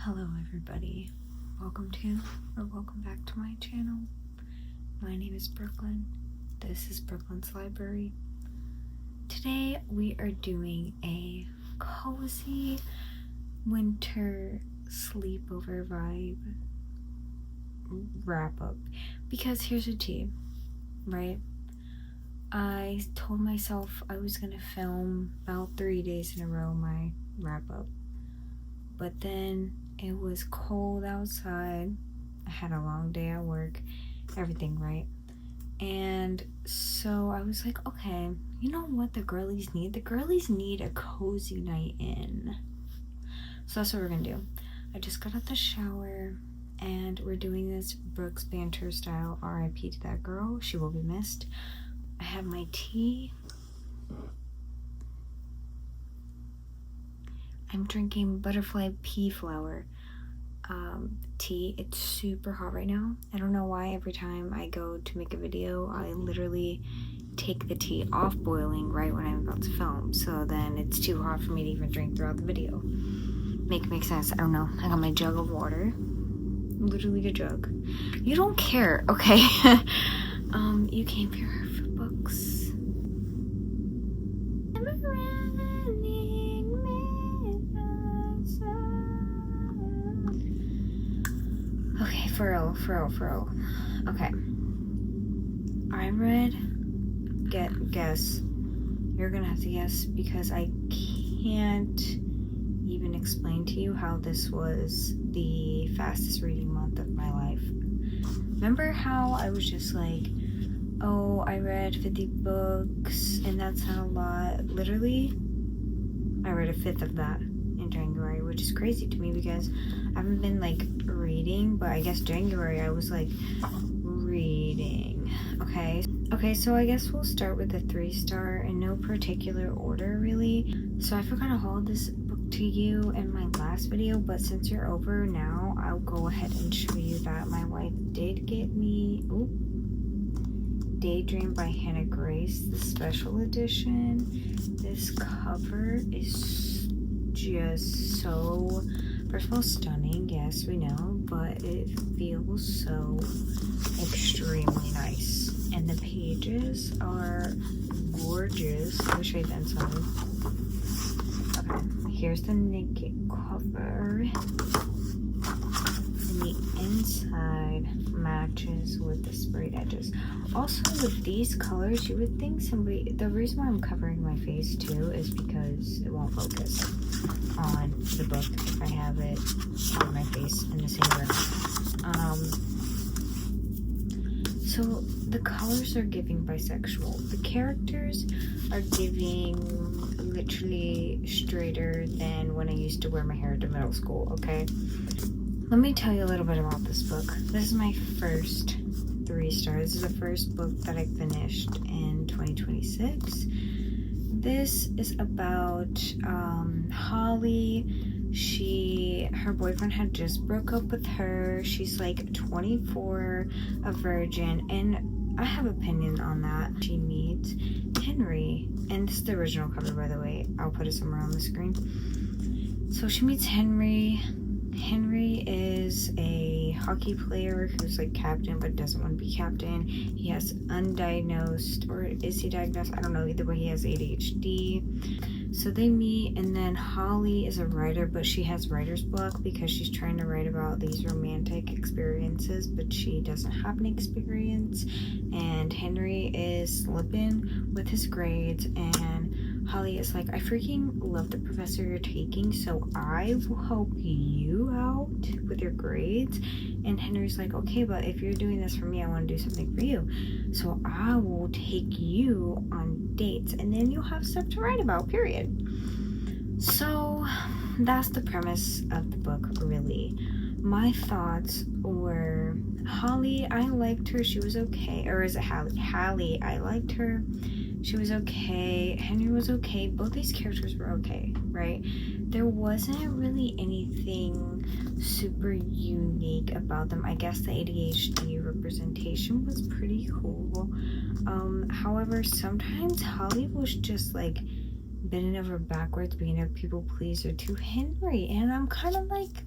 Hello everybody, welcome back to my channel. My name is Brooklyn. This is Brooklyn's Library. Today we are doing a cozy winter sleepover vibe wrap up, because here's the tea, right? I told myself I was gonna film about 3 days in a row my wrap up, but then it was cold outside. I had a long day at work, everything, right? And so I was like, okay, you know what the girlies need? The girlies need a cozy night in. So that's what we're gonna do. I just got out the shower and we're doing this Brooks Banter style. RIP to that girl, she will be missed. I have my tea. I'm drinking butterfly pea flower tea. It's super hot right now. I don't know why every time I go to make a video, I literally take the tea off boiling right when I'm about to film. So then it's too hot for me to even drink throughout the video. Make sense? I don't know. I got my jug of water. Literally a jug. You don't care, okay? You came here for books. Okay, for real. Okay. I read, guess. You're gonna have to guess because I can't even explain to you how this was the fastest reading month of my life. Remember how I was just like, oh, I read 50 books and that's not a lot. Literally, I read a fifth of that in January, which is crazy to me because I haven't been like reading, but I guess January I was like reading. Okay, so I guess we'll start with the 3-star in no particular order really. So I forgot to hold this book to you in my last video, but since you're over now, I'll go ahead and show you that my wife did get me Daydream by Hannah Grace, the special edition. This cover is just so, first of all, stunning, yes, we know, but it feels so extremely nice. And the pages are gorgeous. Let me show you the inside. Okay, here's the naked cover. And the inside matches with the sprayed edges. Also, with these colors, you would think somebody, the reason why I'm covering my face too is because it won't focus on the book if I have it on my face in the same room. So the colors are giving bisexual. The characters are giving literally straighter than when I used to wear my hair to middle school, okay? Let me tell you a little bit about this book. This is my first 3-star. This is the first book that I finished in 2026. This is about Holly. Her boyfriend had just broke up with her. She's like 24, a virgin, and I have opinion on that. She meets Henry, and this is the original cover, by the way. I'll put it somewhere on the screen. So she meets Henry. Henry is a hockey player who's like captain but doesn't want to be captain. He has undiagnosed, or is he diagnosed? I don't know. Either way, he has ADHD. So they meet, and then Holly is a writer, but she has writer's block because she's trying to write about these romantic experiences, but she doesn't have an experience. And Henry is slipping with his grades, and Holly is like, I freaking love the professor you're taking, so I will help you out with your grades. And Henry's like, okay, but if you're doing this for me, I want to do something for you. So I will take you on dates, and then you'll have stuff to write about, period. So that's the premise of the book, really. My thoughts were, Holly, I liked her, she was okay. Or is it Hallie? Hallie, I liked her, she was okay. Henry was okay. Both these characters were okay, right? There wasn't really anything super unique about them. I guess the ADHD representation was pretty cool. However, sometimes Holly was just like bending over backwards, being a people pleaser to Henry, and I'm kind of like,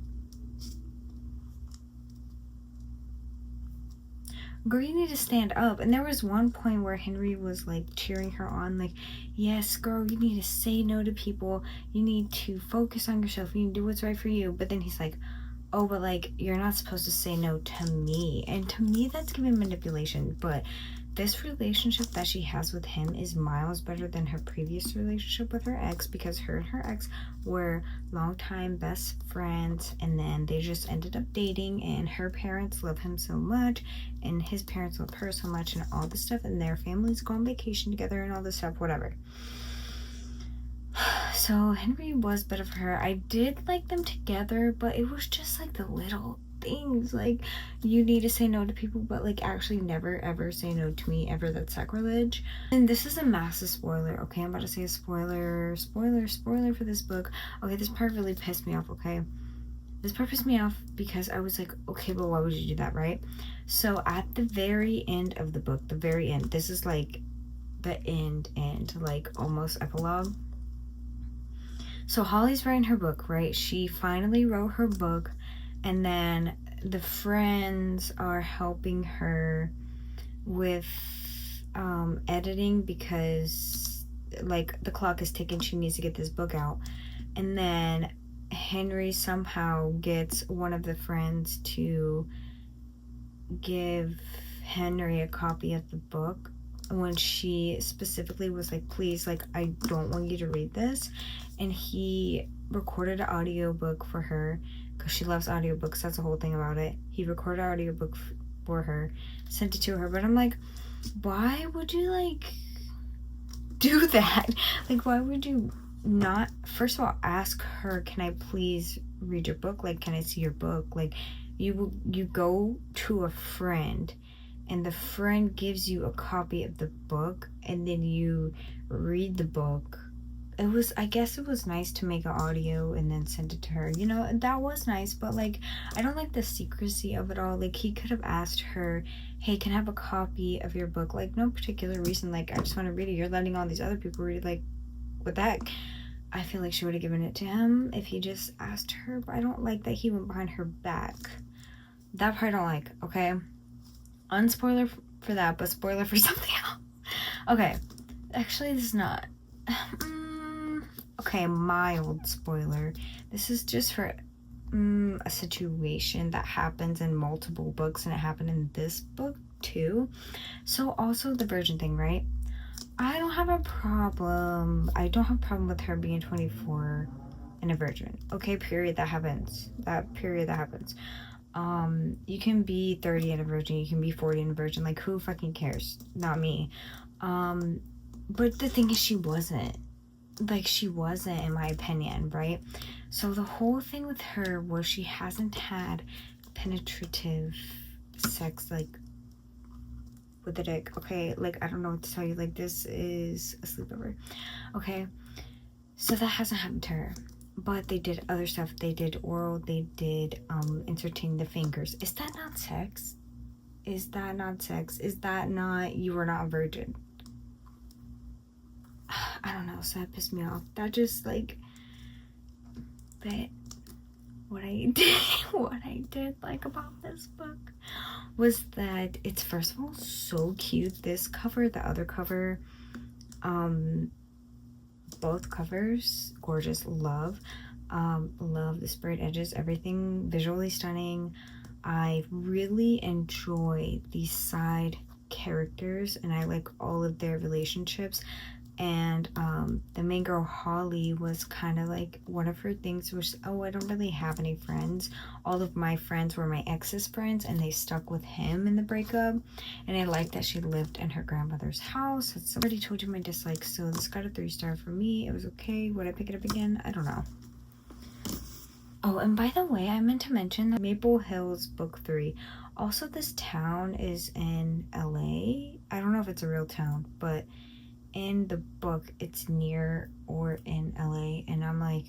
girl, you need to stand up. And there was one point where Henry was like cheering her on, like, yes, girl, you need to say no to people. You need to focus on yourself. You need to do what's right for you. But then he's like, oh, but like, you're not supposed to say no to me. And to me, that's giving manipulation. But this relationship that she has with him is miles better than her previous relationship with her ex, because her and her ex were longtime best friends, and then they just ended up dating, and her parents love him so much and his parents love her so much and all this stuff, and their families go on vacation together and all this stuff, whatever. So Henry was better for her. I did like them together, but it was just like the little things, like, you need to say no to people, but like, actually never ever say no to me ever. That's sacrilege. And this is a massive spoiler, okay? I'm about to say a spoiler for this book. Okay, this part really pissed me off, okay? This part pissed me off because I was like, okay, but why would you do that, right? So at the very end of the book, the very end, this is like the end, like almost epilogue. So Holly's writing her book, right? She finally wrote her book, and then the friends are helping her with editing, because like the clock is ticking, she needs to get this book out. And then Henry somehow gets one of the friends to give Henry a copy of the book, when she specifically was like, please, like, I don't want you to read this. And he recorded an audiobook for her, because she loves audiobooks. That's the whole thing about it. He recorded an audiobook for her, sent it to her. But I'm like, why would you like do that? Like, why would you not, first of all, ask her, can I please read your book? Like, can I see your book? Like, you go to a friend, and the friend gives you a copy of the book, and then you read the book. It was, I guess it was nice to make an audio and then send it to her. You know, that was nice, but like, I don't like the secrecy of it all. Like, he could have asked her, hey, can I have a copy of your book? Like, no particular reason. Like, I just want to read it. You're letting all these other people read it. Like, what the heck? I feel like she would have given it to him if he just asked her, but I don't like that he went behind her back. That part I don't like, okay? Unspoiler for that, but spoiler for something else. Okay, actually, this is not. Okay, mild spoiler. This is just for a situation that happens in multiple books, and it happened in this book too. So also the virgin thing, right? I don't have a problem. I don't have a problem with her being 24 and a virgin. Okay, period. That happens. That happens. You can be 30 and a virgin. You can be 40 and a virgin. Like, who fucking cares? Not me. But the thing is, she wasn't. Like, she wasn't, in my opinion, right? So the whole thing with her was she hasn't had penetrative sex, like, with the dick, okay? Like, I don't know what to tell you. Like, this is a sleepover, okay? So that hasn't happened to her. But they did other stuff. They did oral. They did inserting the fingers. Is that not sex? Is that not sex? Is that not, you were not a virgin? I don't know. So that pissed me off. That just like, that what I did like about this book was that it's, first of all, so cute. This cover, the other cover, both covers gorgeous. Love the sprayed edges, everything visually stunning. I really enjoy these side characters, and I like all of their relationships. And the main girl, Holly, was kind of like, one of her things was, oh, I don't really have any friends. All of my friends were my ex's friends, and they stuck with him in the breakup. And I like that she lived in her grandmother's house. It's, I already told you my dislikes, so this got a 3-star for me. It was okay. Would I pick it up again? I don't know. Oh, and by the way, I meant to mention that Maple Hills Book 3. Also, this town is in LA. I don't know if it's a real town, but in the book it's near or in LA, and I'm like,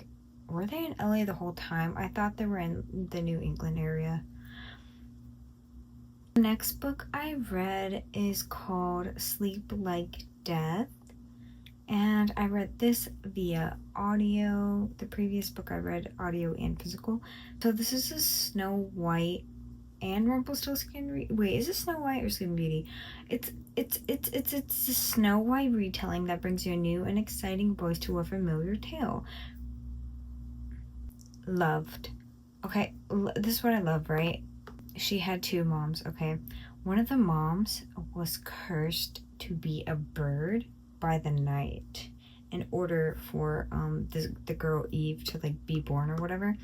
were they in LA the whole time? I thought they were in the New England area. The next book I read is called Sleep Like Death, and I read this via audio. The previous book I read audio and physical. So this is a Snow White and Rumpelstiltskin. Wait, is it Snow White or Sleeping Beauty? It's a Snow White retelling that brings you a new and exciting voice to a familiar tale. Loved. Okay, this is what I love, right? She had 2 moms, okay? One of the moms was cursed to be a bird by the night in order for the girl Eve to like be born or whatever.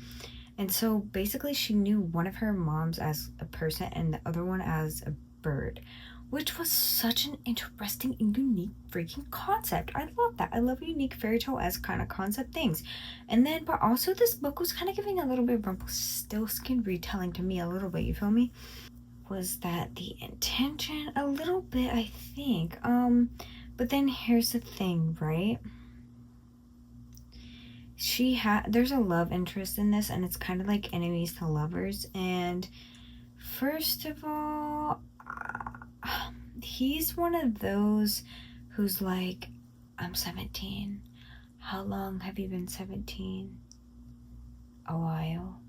And so basically she knew one of her moms as a person and the other one as a bird, which was such an interesting and unique freaking concept. I love that. I love unique fairy tale-esque kind of concept things. And then, but also this book was kind of giving a little bit of Rumpelstiltskin retelling to me a little bit, you feel me? Was that the intention? A little bit, I think. But then here's the thing, right? There's a love interest in this, and it's kind of like enemies to lovers. And first of all, he's one of those who's like, I'm 17. How long have you been 17? A while.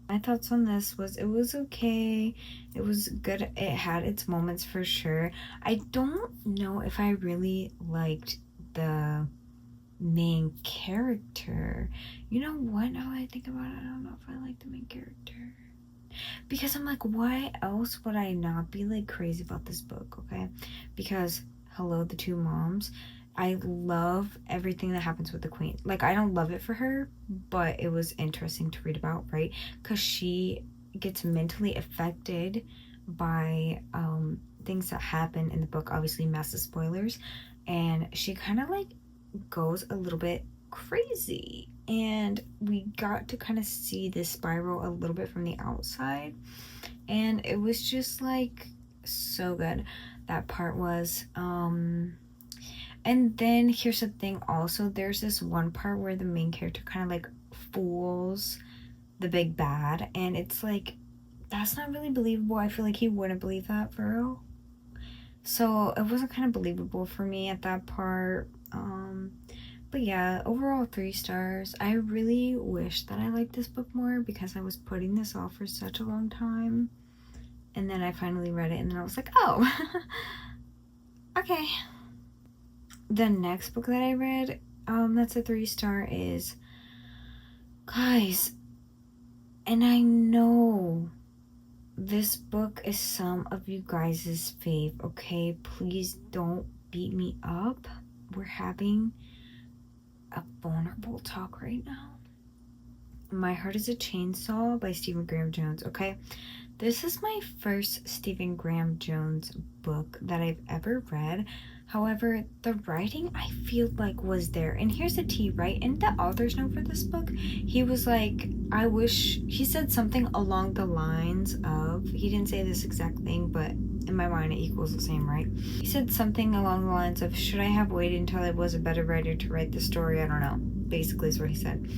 My thoughts on this was it was okay. It was good. It had its moments for sure. I don't know if I really liked the main character. You know what? Now I think about it, I don't know if I like the main character. Because I'm like, why else would I not be like crazy about this book, okay? Because, hello, the 2 moms. I love everything that happens with the queen. Like, I don't love it for her, but it was interesting to read about, right? Because she gets mentally affected by things that happen in the book. Obviously, massive spoilers. And she kind of like goes a little bit crazy. And we got to kind of see this spiral a little bit from the outside. And it was just like so good. That part was and then here's the thing also, there's this one part where the main character kind of like fools the big bad, and it's like, that's not really believable. I feel like he wouldn't believe that for real. So it wasn't kind of believable for me at that part. But yeah, overall 3 stars. I really wish that I liked this book more because I was putting this off for such a long time. And then I finally read it and then I was like, oh, okay. The next book that I read, that's a 3-star is, guys, and I know this book is some of you guys' fave, okay? Please don't beat me up. We're having a vulnerable talk right now. My Heart is a Chainsaw by Stephen Graham Jones, okay? This is my first Stephen Graham Jones book that I've ever read. However, the writing I feel like was there. And here's the tea, right? In the author's note for this book, he was like, I wish, he said something along the lines of, he didn't say this exact thing, but in my mind it equals the same, right? He said something along the lines of, should I have waited until I was a better writer to write the story? I don't know. Basically is what he said.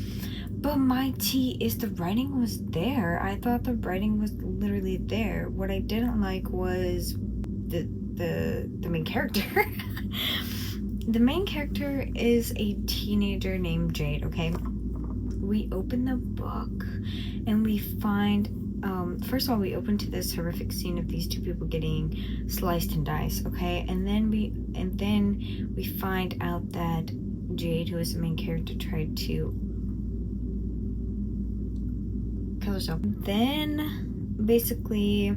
But my tea is the writing was there. I thought the writing was literally there. What I didn't like was the main character. The main character is a teenager named Jade, okay? We open the book and we find, first of all, we open to this horrific scene of these 2 people getting sliced and diced, okay? And then we find out that Jade, who is the main character, tried to kill herself. Then basically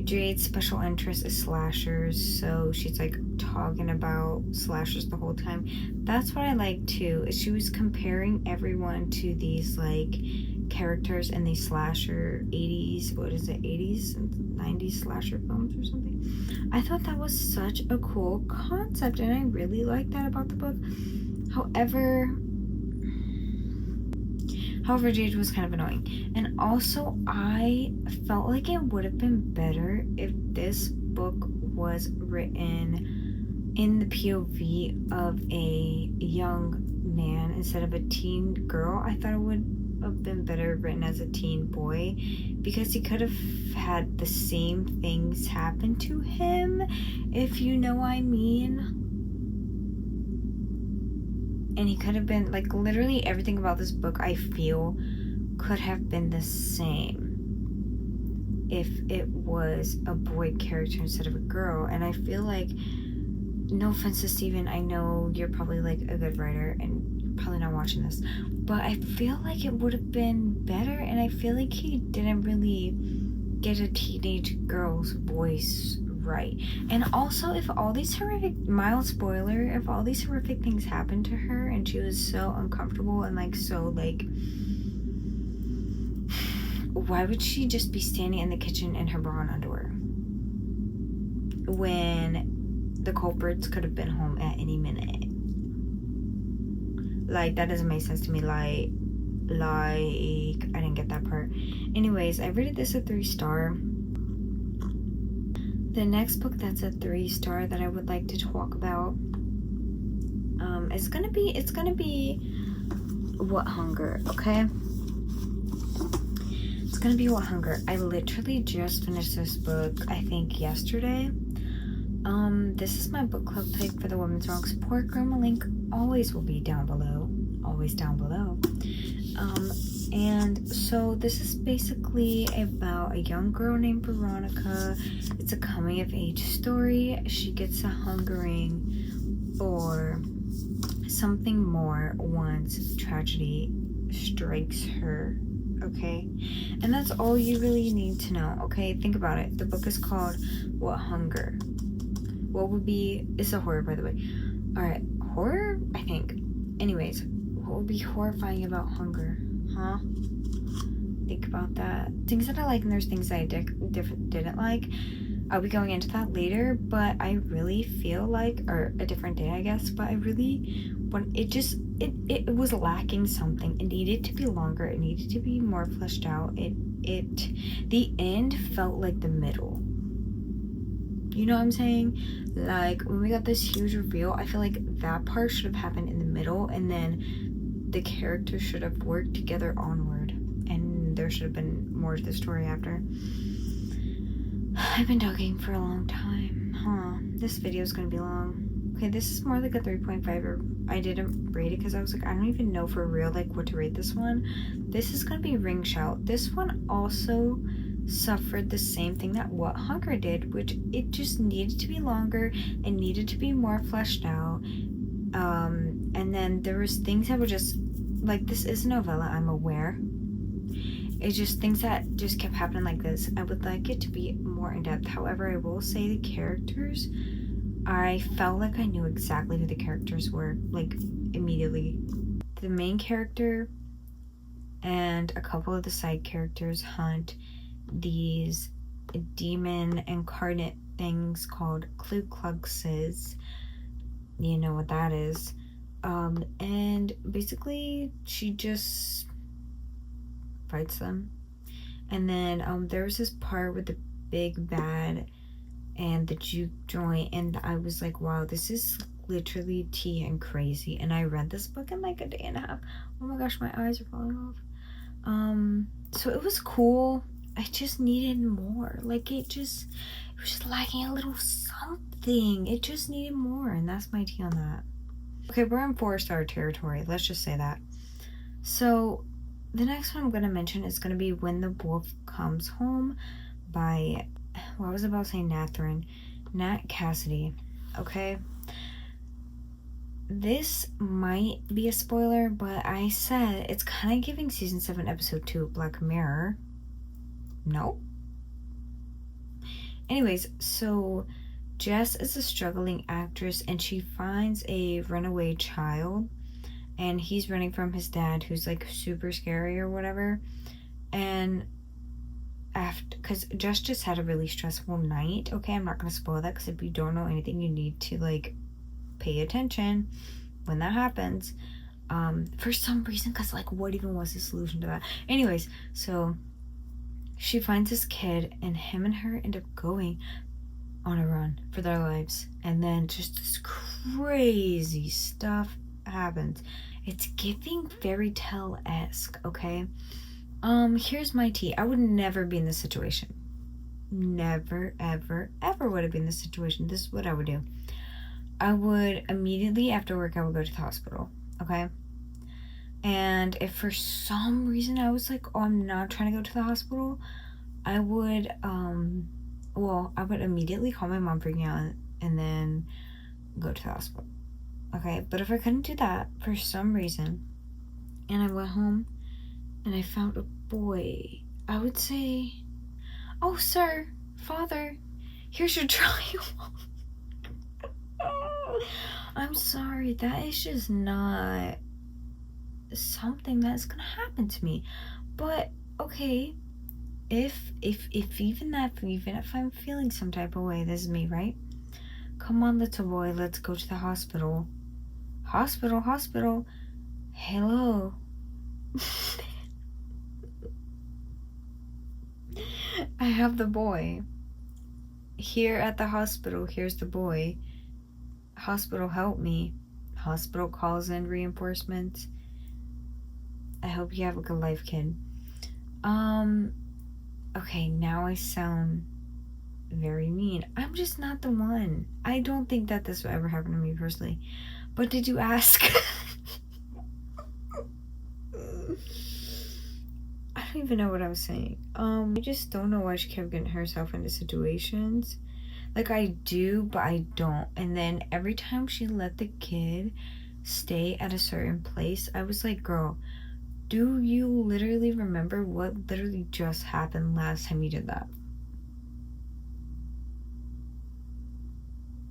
Jade's special interest is slashers, so she's like talking about slashers the whole time. That's what I like too, is she was comparing everyone to these like characters in these slasher 80s, what is it, 80s and 90s slasher films or something. I thought that was such a cool concept and I really liked that about the book. However, Jade was kind of annoying. And also, I felt like it would have been better if this book was written in the POV of a young man instead of a teen girl. I thought it would have been better written as a teen boy because he could have had the same things happen to him, if you know what I mean. And he could have been, like, literally everything about this book I feel could have been the same if it was a boy character instead of a girl. And I feel like, no offense to Steven, I know you're probably like a good writer and you're probably not watching this, but I feel like it would have been better, and I feel like he didn't really get a teenage girl's voice right. And also, if all these horrific, mild spoiler, if all these horrific things happened to her and she was so uncomfortable and like so like, why would she just be standing in the kitchen in her bra and underwear when the culprits could have been home at any minute? Like, that doesn't make sense to me. Like I didn't get that part. Anyways, I rated this a 3-star. The next book that's a 3-star that I would like to talk about, it's gonna be What Hunger, okay? It's gonna be What Hunger. I literally just finished this book, I think yesterday. This is my book club pick for the Women's Wrong support group. My link always will be down below. Always down below. And so this is basically about a young girl named Veronica. It's a coming of age story. She gets a hungering for something more once tragedy strikes her, okay? And that's all you really need to know, okay? Think about it. The book is called What Hunger. What would be, it's a horror, by the way. Alright, horror? I think. Anyways, what would be horrifying about hunger? Huh? Think about that. Things that I like, and there's things that I didn't like. I'll be going into that later, but I really feel like, or a different day, I guess, but I really, when it was lacking something. It needed to be longer. It needed to be more fleshed out. The end felt like the middle. You know what I'm saying? Like, when we got this huge reveal, I feel like that part should have happened in the middle, and then the characters should have worked together onward, and there should have been more to the story after. I've been talking for a long time, huh? This video is gonna be long. Okay, this is more like a 3.5, or I didn't rate it because I was like, I don't even know for real like what to rate this one. This is gonna be Ring Shout. This one also suffered the same thing that What Hunger did, which it just needed to be longer. It needed to be more fleshed out. And then there was things that were just like, this is a novella, I'm aware. It's just things that just kept happening like this. I would like it to be more in depth. However, I will say the characters, I felt like I knew exactly who the characters were, like, immediately. The main character and a couple of the side characters hunt these demon incarnate things called Ku Kluxes. You know what that is. And basically she just fights them. And then there was this part with the big bad and the juke joint, and I was like, wow, this is literally tea and crazy. And I read this book in like a day and a half. Oh my gosh, my eyes are falling off. So it was cool. I just needed more. Like, it was just lacking a little something. It just needed more, and that's my tea on that. Okay, we're in 4-star territory. Let's just say that. So the next one I'm going to mention is going to be When the Wolf Comes Home by, well, I was about to say Nat Cassidy. Okay. This might be a spoiler, but I said it's kind of giving season 7 episode 2 Black Mirror. No? Anyways, so Jess is a struggling actress, and she finds a runaway child, and he's running from his dad, who's like super scary or whatever. And because Jess just had a really stressful night. Okay, I'm not gonna spoil that, because if you don't know anything, you need to like pay attention when that happens. For some reason, because like, what even was the solution to that? Anyways, so she finds this kid, and him and her end up going on a run for their lives, and then just this crazy stuff happens. It's giving fairy tale-esque, okay? Here's my tea. I would never be in this situation. Never, ever, ever would have been in this situation. This is what I would do. I would immediately after work, I would go to the hospital, okay? And if for some reason I was like, oh, I'm not trying to go to the hospital, I would immediately call my mom freaking out and then go to the hospital. Okay, but if I couldn't do that for some reason, and I went home and I found a boy, I would say, oh, sir, father, here's your trolley. I'm sorry, that is just not something that's gonna happen to me. But okay, if even if I'm feeling some type of way, this is me, right? Come on, little boy, let's go to the hospital. Hospital. Hello. I have the boy here at the hospital. Here's the boy. Hospital, help me. Hospital calls in reinforcements. I hope you have a good life, kid. Okay, now I sound very mean. I'm just not the one. I don't think that this will ever happen to me personally. But did you ask? I don't even know what I was saying. I just don't know why she kept getting herself into situations. Like, I do, but I don't. And then every time she let the kid stay at a certain place, I was like, girl, do you literally remember what literally just happened last time you did that?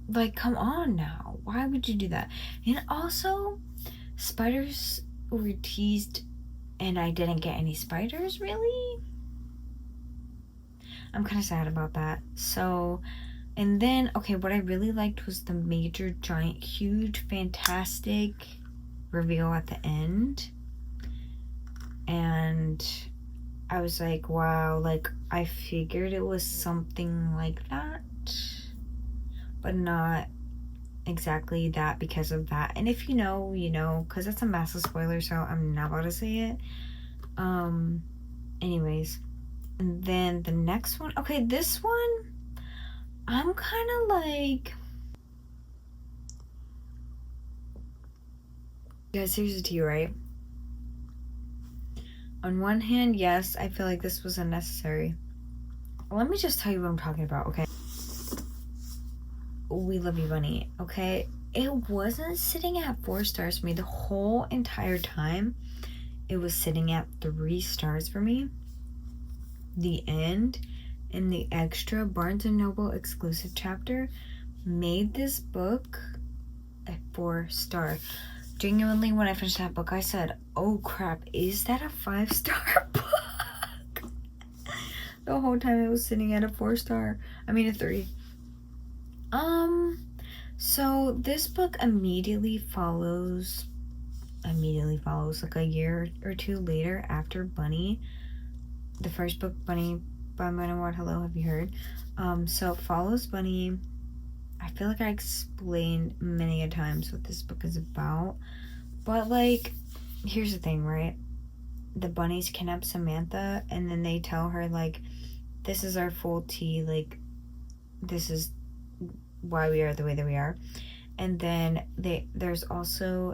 Like, come on now. Why would you do that? And also, spiders were teased and I didn't get any spiders, really? I'm kind of sad about that. So, and then, okay, what I really liked was the major, giant, huge, fantastic reveal at the end. And I was like, wow, like, I figured it was something like that, but not exactly that because of that. And if you know, you know, because that's a massive spoiler, so I'm not about to say it. Anyways, and then the next one, okay, this one, I'm kind of like, guys, here's the tea, right? On one hand, yes, I feel like this was unnecessary. Let me just tell you what I'm talking about, okay? We Love You Bunny, okay? It wasn't sitting at 4 stars for me the whole entire time. It was sitting at 3 stars for me. The end and the extra Barnes & Noble exclusive chapter made this book a 4-star. Genuinely, when I finished that book, I said, oh crap, is that a 5-star book? The whole time it was sitting at a 4-star. I mean a 3. So this book immediately follows like a year or 2 later after Bunny. The first book, Bunny by Manawad, hello, have you heard? So it follows Bunny. I feel like I explained many a times what this book is about. But like, here's the thing, right? The bunnies kidnap Samantha and then they tell her like, this is our full tea, like this is why we are the way that we are. And then there's also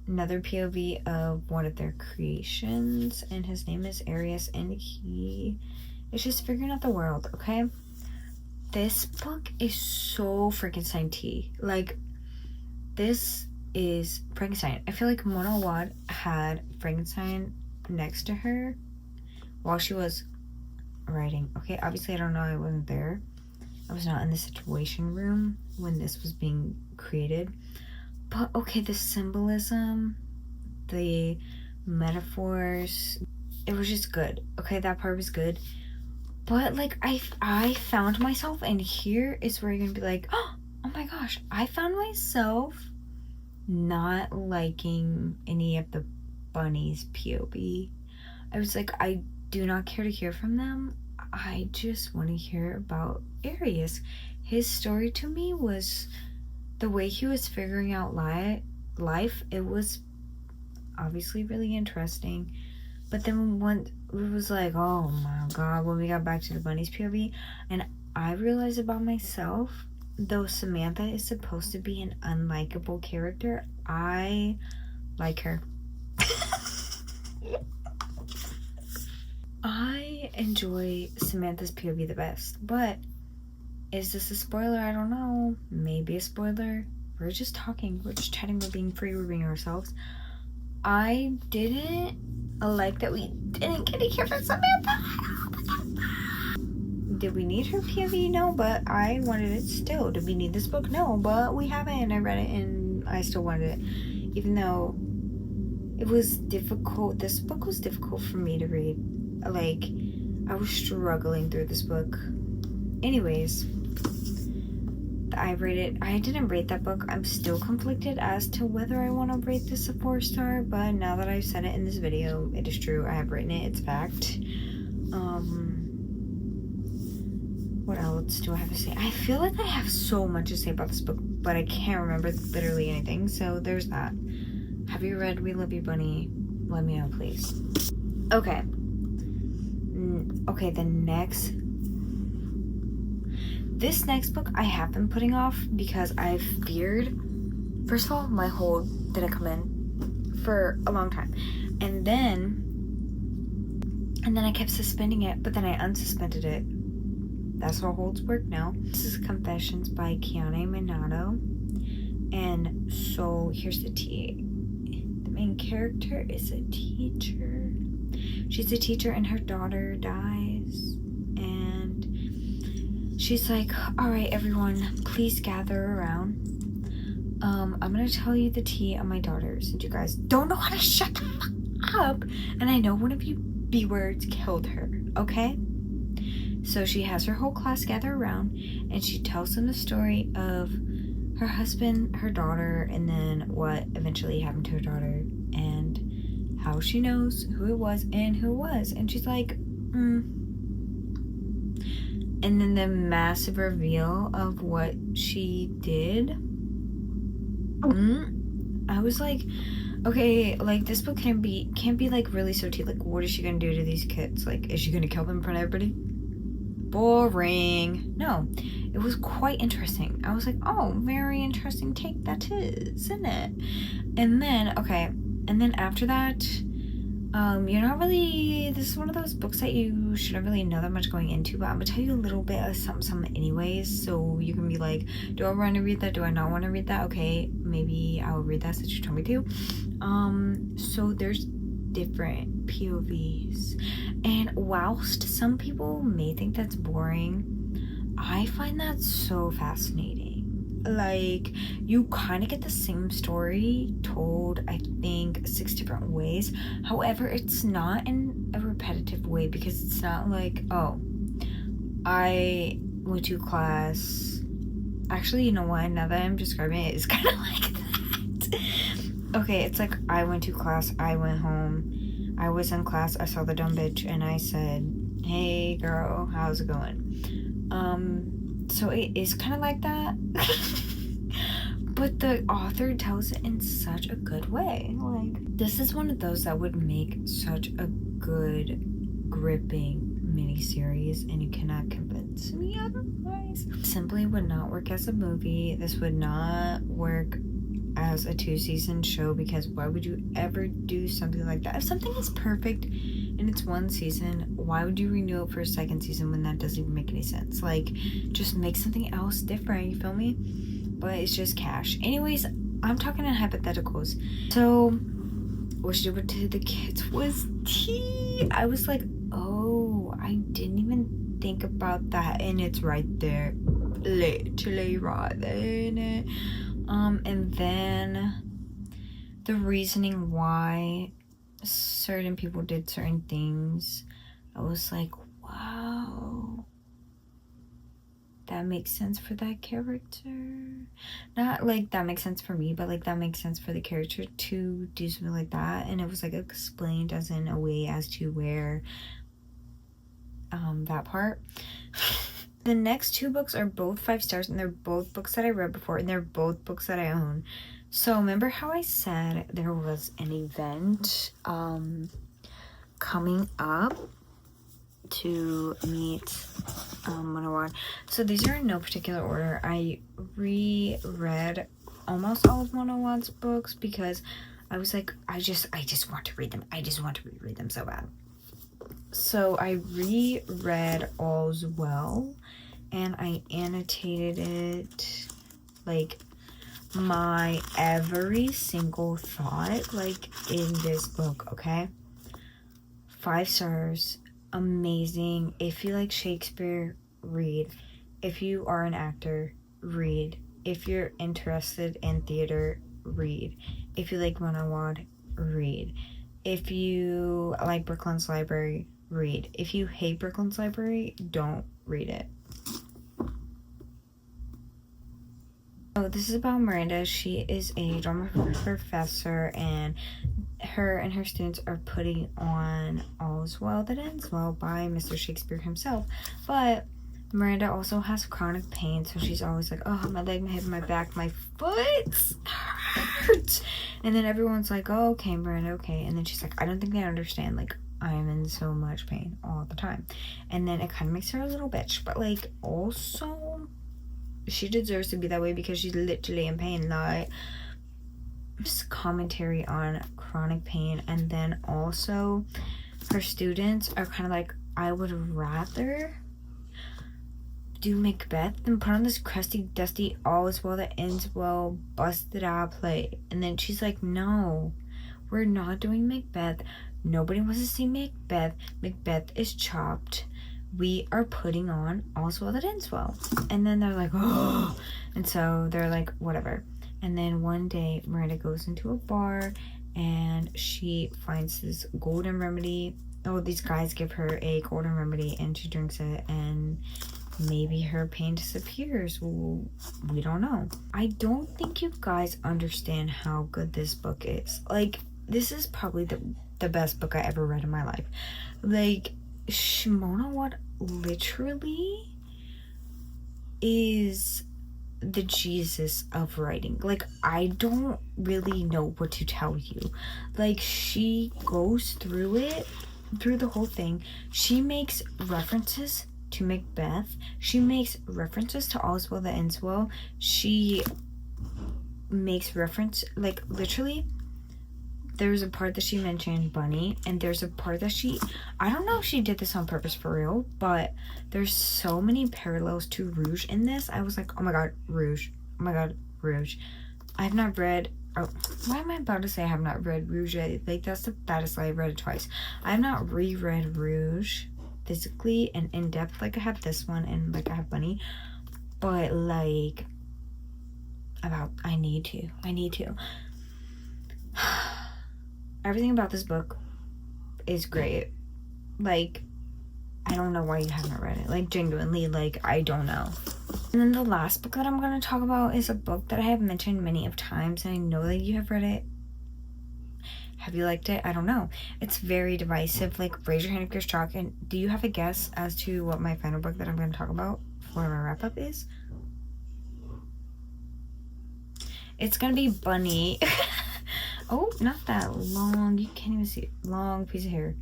another POV of one of their creations, and his name is Arius, and he is just figuring out the world, okay? This book is so Frankenstein tea. Like, this is Frankenstein. I feel like Mona Wad had Frankenstein next to her while she was writing. Okay, obviously I don't know, I wasn't there. I was not in the situation room when this was being created. But okay, the symbolism, the metaphors, it was just good. Okay, that part was good. But like, I found myself, and here is where you're gonna be like, oh my gosh, I found myself not liking any of the bunnies POV. I was like, I do not care to hear from them. I just want to hear about Arius. His story to me was the way he was figuring out life. It was obviously really interesting. But then when it was like, oh my god, when we got back to the bunnies POV, and I realized about myself, though Samantha is supposed to be an unlikable character, I like her. I enjoy Samantha's POV the best, but is this a spoiler? I don't know. Maybe a spoiler. We're just talking. We're just chatting. We're being free. We're being ourselves. I didn't like that we didn't get to hear from Samantha. Did we need her POV? No, but I wanted it still. Did we need this book? No, but we haven't. I read it and I still wanted it. Even though it was difficult. This book was difficult for me to read. Like, I was struggling through this book. Anyways, I didn't rate that book. I'm still conflicted as to whether I want to rate this a 4-star, but now that I've said it in this video, it is true. I have written it. It's fact. What else do I have to say? I feel like I have so much to say about this book, but I can't remember literally anything, so there's that. Have you read We Love You, Bunny? Let me know, please. Okay. Okay, this next book I have been putting off because I feared, first of all, my hold didn't come in for a long time. And then I kept suspending it, but then I unsuspended it. That's how holds work now. This is Confessions by Kiana Minato. And so here's the tea. The main character is a teacher. She's a teacher and her daughter dies. And she's like, all right, everyone, please gather around. I'm going to tell you the tea on my daughter since you guys don't know how to shut the fuck up. And I know one of you B-words killed her, okay? So she has her whole class gather around and she tells them the story of her husband, her daughter, and then what eventually happened to her daughter and how she knows who it was and who it was. And she's like, And then the massive reveal of what she did. I was like, okay, like this book can't be like really so tea. Like, what is she gonna do to these kids? Like, is she gonna kill them in front of everybody? Boring. No, it was quite interesting. I was like, oh, very interesting take that is, isn't it? And then after that, you're not really, this is one of those books that you shouldn't really know that much going into, but I'm gonna tell you a little bit of something anyways, so you can be like, do I want to read that? Do I not want to read that? Okay, maybe I'll read that since you told me to. So there's different POVs, and whilst some people may think that's boring, I find that so fascinating. Like, you kind of get the same story told, I think, 6 different ways. However, it's not in a repetitive way, because it's not like, oh, I went to class. Actually, you know what? Now that I'm describing it, it's kind of like that. Okay, it's like, I went to class, I went home, I was in class, I saw the dumb bitch, and I said, hey girl, how's it going? So it is kind of like that. But the author tells it in such a good way. Like, this is one of those that would make such a good, gripping miniseries, and you cannot convince me otherwise. Simply would not work as a movie. This would not work as a 2-season show, because why would you ever do something like that? If something is perfect in its 1 season, why would you renew it for a 2nd season when that doesn't even make any sense? Like, just make something else different, you feel me? But it's just cash. Anyways, I'm talking in hypotheticals. So what she did to the kids was tea. I was like, oh, I didn't even think about that, and it's right there, literally right there in it. And then the reasoning why certain people did certain things, I was like, wow, that makes sense for that character. Not like that makes sense for me, but like that makes sense for the character to do something like that. And it was like explained as in a way as to where that part. The next 2 books are both 5 stars, and they're both books that I read before, and they're both books that I own. So remember how I said there was an event coming up to meet 101. So these are in no particular order. I reread almost all of 101's books because I was like, I just want to read them. I just want to reread them so bad. So I reread All's Well, and I annotated it, like, my every single thought, like, in this book, okay? 5 stars, amazing. If you like Shakespeare, read. If you are an actor, read. If you're interested in theater, read. If you like Monowad, read. If you like Brooklyn's Library, read. If you hate Brooklyn's Library, don't read it. So this is about Miranda. She is a drama professor, and her students are putting on All's Well That Ends Well by Mr. Shakespeare himself. But Miranda also has chronic pain, so she's always like, oh, my leg, my head, my back, my foot hurts. And then everyone's like, oh, okay, Miranda, okay. And then she's like, I don't think they understand. Like, I'm in so much pain all the time. And then it kind of makes her a little bitch. But, like, also, she deserves to be that way because she's literally in pain. Like, just commentary on chronic pain. And then also, her students are kind of like, I would rather do Macbeth than put on this crusty, dusty, All's Well That Ends Well, busted out play. And then she's like, no, we're not doing Macbeth. Nobody wants to see Macbeth. Macbeth is chopped. We are putting on All's Well That Ends Well. And then they're like, oh. And so they're like, whatever. And then one day, Miranda goes into a bar and she finds this golden remedy. Oh, these guys give her a golden remedy and she drinks it, and maybe her pain disappears. We don't know. I don't think you guys understand how good this book is. Like, this is probably the best book I ever read in my life. Like, Shimona Watt literally is the Jesus of writing. Like, I don't really know what to tell you. Like, she goes through the whole thing. She makes references to Macbeth. She makes references to All's Well That Ends Well. She makes reference, like, literally, there's a part that she mentioned Bunny, and there's a part that I don't know if she did this on purpose for real, but there's so many parallels to Rouge in this. I was like, oh my god, Rouge. Oh my god, Rouge. I have not read, why am I about to say I have not read Rouge yet? Like, that's the fattest lie. I've read it twice. I have not reread Rouge physically and in depth. Like, I have this one and like I have Bunny, but like, I need to. Everything about this book is great. Like, I don't know why you haven't read it. Like, genuinely, like, I don't know. And then the last book that I'm going to talk about is a book that I have mentioned many of times, and I know that you have read it. Have you liked it? I don't know. It's very divisive. Like, raise your hand if you're shocked. And do you have a guess as to what my final book that I'm going to talk about for my wrap-up is? It's going to be Bunny. Oh, not that long. You can't even see it. Long piece of hair.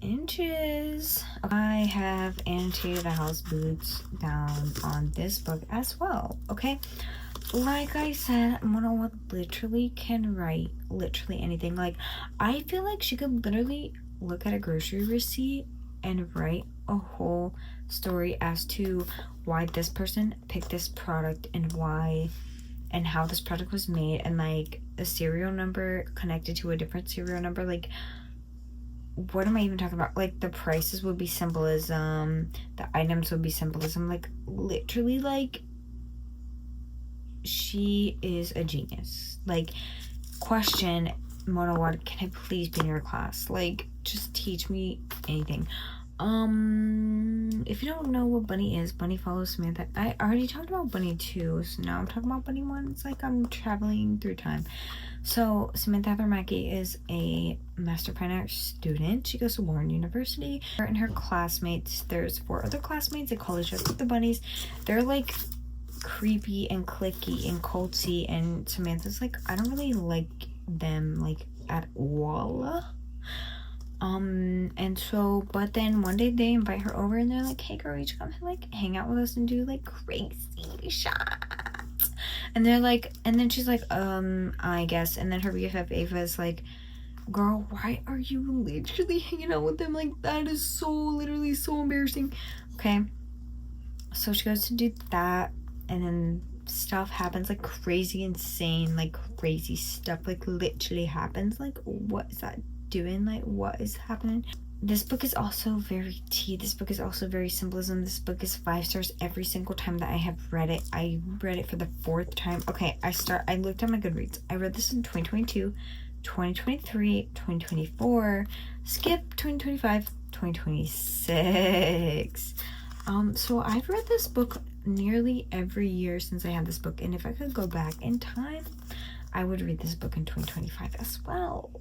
Inches. I have annotated the house boots down on this book as well. Okay. Like I said, Mona literally can write literally anything. Like, I feel like she could literally look at a grocery receipt and write a whole story as to why this person picked this product and why and how this product was made, and like a serial number connected to a different serial number. Like, what am I even talking about? Like, the prices would be symbolism, the items would be symbolism. Like, literally, like, she is a genius. Like, question, Mona Watt, can I please be in your class? Like, just teach me anything. If you don't know what Bunny is, Bunny follows Samantha. I already talked about Bunny 2, so now I'm talking about Bunny 1. It's like I'm traveling through time. So, Samantha Thermacki is a Master Fine Arts student. She goes to Warren University. Her and her classmates, there's 4 other classmates. They call each other the Bunnies. They're like creepy and cliquey and culty, and Samantha's like, I don't really like them, like, at all. And so, but then one day they invite her over and they're like, hey girl, you should come like hang out with us and do like crazy shots. And they're like, and then she's like, I guess. And then her BFF Ava is like, girl, why are you literally hanging out with them? Like, that is so literally so embarrassing. Okay, so she goes to do that, and then stuff happens, like crazy insane, like crazy stuff like literally happens. Like, what is that doing? Like, what is happening? This book is also very tea. This book is also very symbolism. This book is 5 stars every single time that I have read it. I read it for the 4th time. Okay, I looked at my Goodreads. I read this in 2022, 2023, 2024, skip 2025, 2026. So I've read this book nearly every year since I had this book, and if I could go back in time, I would read this book in 2025 as well.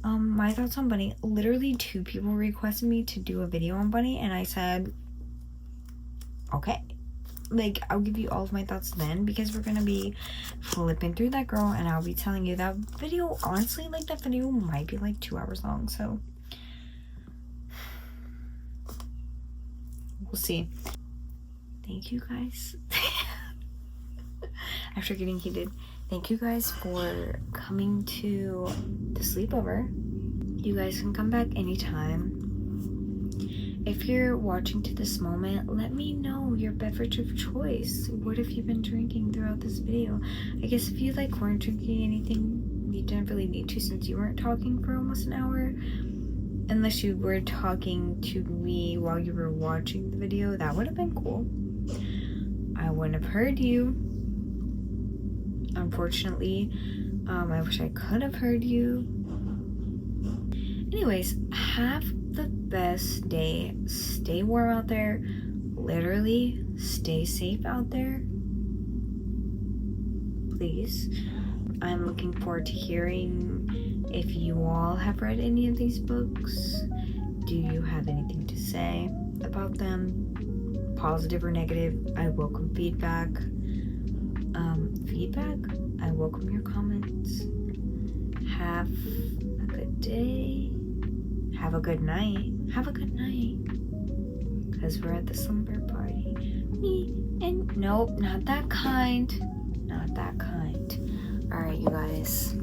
My thoughts on Bunny. Literally 2 people requested me to do a video on Bunny, and I said, okay. Like, I'll give you all of my thoughts then, because we're gonna be flipping through that girl, and I'll be telling you that video. Honestly, like, that video might be like 2 hours long, so we'll see. Thank you guys. After getting heated, thank you guys for coming to the sleepover. You guys can come back anytime. If you're watching to this moment, let me know your beverage of choice. What have you been drinking throughout this video? I guess if you like weren't drinking anything, you didn't really need to, since you weren't talking for almost an hour. Unless you were talking to me while you were watching the video, that would have been cool. I wouldn't have heard you. Unfortunately, I wish I could have heard you. Anyways, have the best day. Stay warm out there. Literally, stay safe out there. Please. I'm looking forward to hearing if you all have read any of these books. Do you have anything to say about them? Positive or negative? I welcome feedback. I welcome your comments. Have a good day. Have a good night. Have a good night. Because we're at the slumber party. Nope, not that kind. Not that kind. Alright, you guys.